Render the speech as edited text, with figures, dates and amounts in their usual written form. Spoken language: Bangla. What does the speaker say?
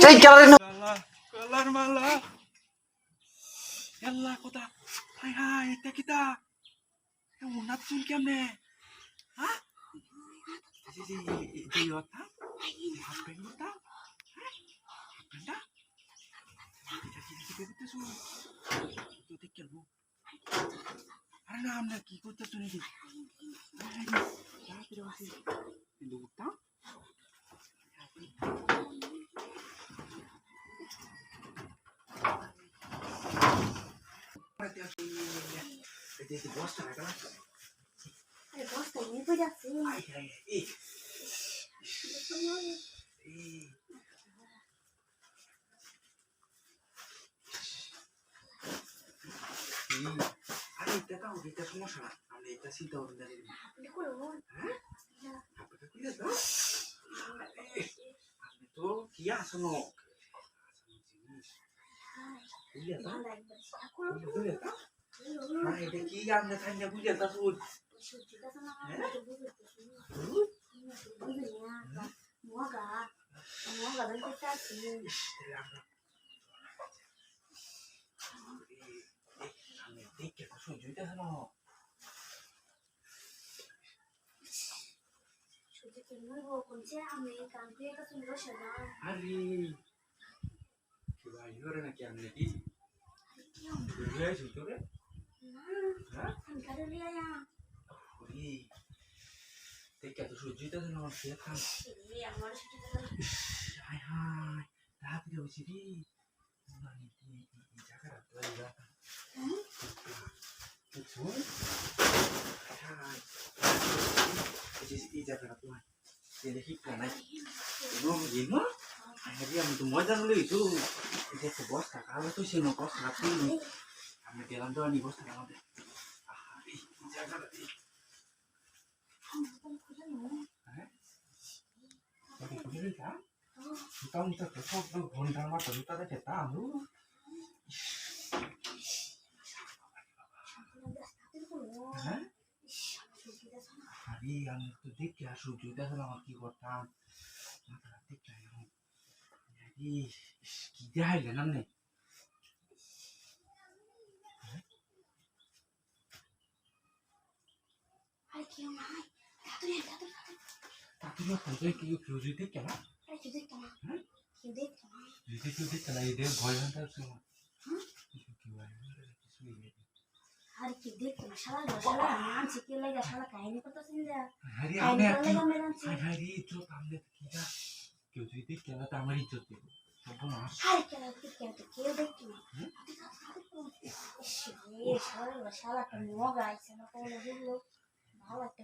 এই কালার কালার মালা এল্লা কথা হাই হাই এটা কিতা উনাত চুল কেমনে হ্যাঁ এই কথা হাসবেন কথা হাসবেনটা এটা কি করতেছো তো দেখ কেন আরে না আমরা কি করতেছো নাকি তাড়াতাড়ি আসি দুটা বস্তা না আরে বস্তা নিয়ে কই যাচ্ছি আরে এটা তো এটা সমস্যা না আমি এটা চিন্তা করুন আপনি করবো হ্যাঁ আপনাকে কি দাও আপনি তো কি আসনো বুঝলে তো বুঝলে তো না এটা কি আপনি খাইনা বুঝলে তো শুন আমি দেখে তো সহ্য হইতেছে না আরে কি ভাই হরে নাকি আপনি কি বুঝলে শুনতো রে হ্যাঁ ওরে দেখে তো সহ্য হইতেছে না আমার খেয়ে খান হাই হাই তাড়াতাড়ি হয়েছি রে এই জায়গাটা তো এই জায়গা বুঝছো হাই এই জায়গাটা তো দেখি নাই এবং ಏನು ಅರೆ আমি তো মজা হলো তো এটা তো বস্তা কালো তো সে নো বস্তা তুই আমি গেলাম তো আনি বস্তা আমাদের আরে এই জায়গাটা হ্যাঁ এটা কি রে কা তাও তো সব ঘন্টার মতো তো দেখে তা আমি হ্যাঁ আরে আমি তো দেখে আসু যদি আমার কি করতাম দেখে কি দেখাইলেন আপনি তাড়াতাড়ি কেউ যদি দেখে না হ্যাঁ যদি কেউ দেখে না এদের ভয় ঘন্টা আর কি দেখো না শালা শালা মানছি কি লাগা শালা কাহিনী করতেছেন যা আরে কাহিনী আপনি করলে আমরা জানছি আরে ইজ্জত আপনি কি না কেউ যদি দেখে না তো আমার ইজ্জত দেব সর্বনাশ আরে কেউ দেখতো না শালা শালা একটা মগা আইছে না কোন হলো ভালো একটা